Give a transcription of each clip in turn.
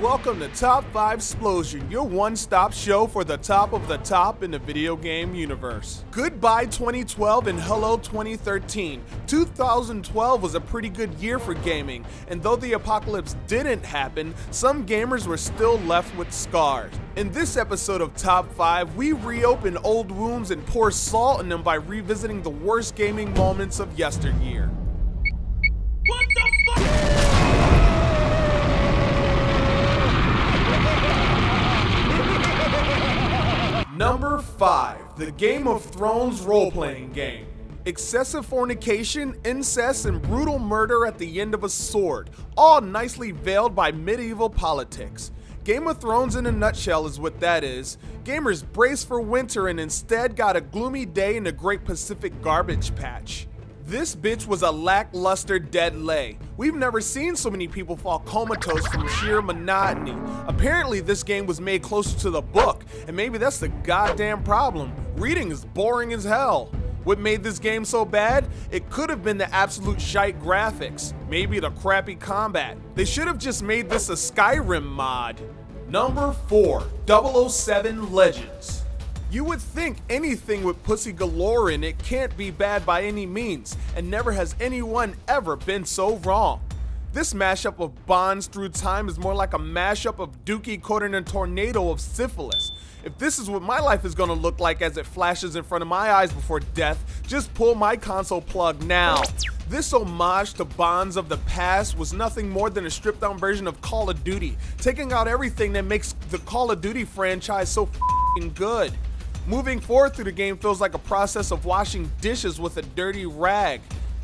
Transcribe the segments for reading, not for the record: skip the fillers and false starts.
Welcome to Top 5 Explosion, your one-stop show for the top of the top in the video game universe. Goodbye 2012 and hello 2013. 2012 was a pretty good year for gaming, and though the apocalypse didn't happen, some gamers were still left with scars. In this episode of Top 5, we reopen old wounds and pour salt in them by revisiting the worst gaming moments of yesteryear. What the fuck? Number 5, the Game of Thrones role-playing game. Excessive fornication, incest, and brutal murder at the end of a sword, all nicely veiled by medieval politics. Game of Thrones in a nutshell is what that is. Gamers braced for winter and instead got a gloomy day in the Great Pacific Garbage Patch. This bitch was a lackluster dead lay. We've never seen so many people fall comatose from sheer monotony. Apparently this game was made closer to the book, and maybe that's the goddamn problem. Reading is boring as hell. What made this game so bad? It could have been the absolute shite graphics, maybe the crappy combat. They should have just made this a Skyrim mod. Number 4, 007 Legends. You would think anything with pussy galore in it can't be bad by any means, and never has anyone ever been so wrong. This mashup of Bonds through time is more like a mashup of Dookie caught in a tornado of syphilis. If this is what my life is gonna look like as it flashes in front of my eyes before death, just pull my console plug now. This homage to Bonds of the past was nothing more than a stripped down version of Call of Duty, taking out everything that makes the Call of Duty franchise so f***ing good. Moving forward through the game feels like a process of washing dishes with a dirty rag.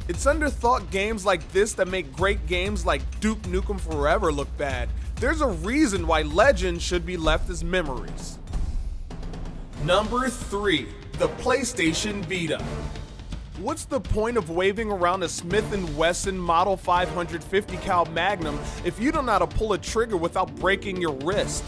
It's underthought games like this that make great games like Duke Nukem Forever look bad. There's a reason why Legends should be left as memories. Number 3, the PlayStation Vita. What's the point of waving around a Smith & Wesson Model 550 cal Magnum if you don't know how to pull a trigger without breaking your wrist?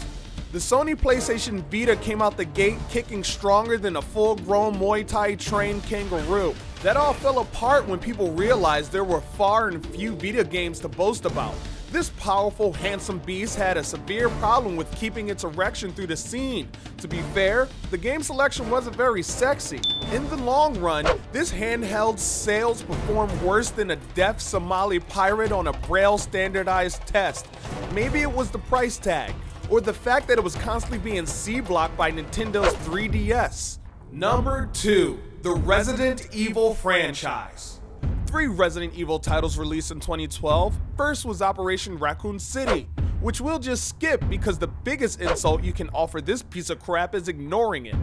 The Sony PlayStation Vita came out the gate kicking stronger than a full-grown Muay Thai trained kangaroo. That all fell apart when people realized there were far and few Vita games to boast about. This powerful, handsome beast had a severe problem with keeping its erection through the scene. To be fair, the game selection wasn't very sexy. In the long run, this handheld sales performed worse than a deaf Somali pirate on a Braille standardized test. Maybe it was the price tag, or the fact that it was constantly being C-blocked by Nintendo's 3DS. Number 2, the Resident Evil franchise. 3 Resident Evil titles released in 2012. First was Operation Raccoon City, which we'll just skip because the biggest insult you can offer this piece of crap is ignoring it.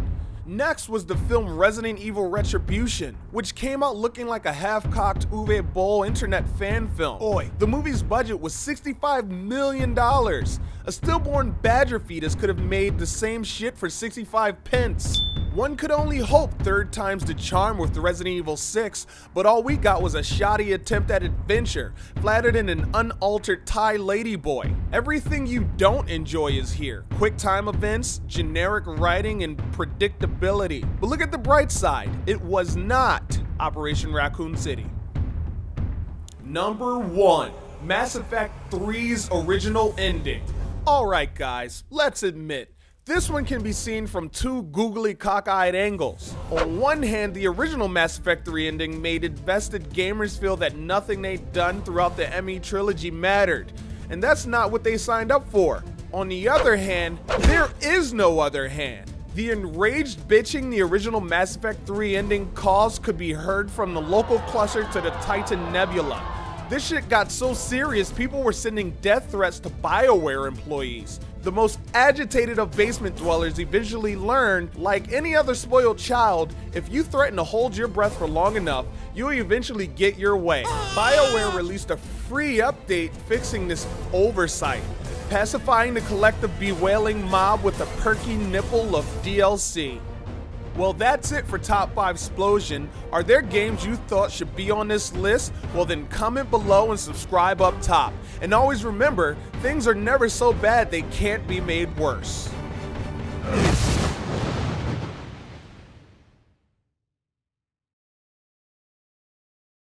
Next was the film Resident Evil Retribution, which came out looking like a half-cocked Uwe Boll internet fan film. Oi, the movie's budget was $65 million. A stillborn badger fetus could have made the same shit for 65 pence. One could only hope third time's the charm with Resident Evil 6, but all we got was a shoddy attempt at adventure, flattered in an unaltered Thai ladyboy. Everything you don't enjoy is here. Quick time events, generic writing, and predictability. But look at the bright side, it was not Operation Raccoon City. Number 1, Mass Effect 3's original ending. Alright guys, let's admit, this one can be seen from 2 googly cockeyed angles. On one hand, the original Mass Effect 3 ending made invested gamers feel that nothing they'd done throughout the ME trilogy mattered, and that's not what they signed up for. On the other hand, there is no other hand. The enraged bitching the original Mass Effect 3 ending caused could be heard from the local cluster to the Titan Nebula. This shit got so serious, people were sending death threats to BioWare employees. The most agitated of basement dwellers eventually learned, like any other spoiled child, if you threaten to hold your breath for long enough, you'll eventually get your way. BioWare released a free update fixing this oversight, pacifying the collective bewailing mob with a perky nipple of DLC. Well, that's it for Top 5 Explosion. Are there games you thought should be on this list? Well then comment below and subscribe up top. And always remember, things are never so bad they can't be made worse.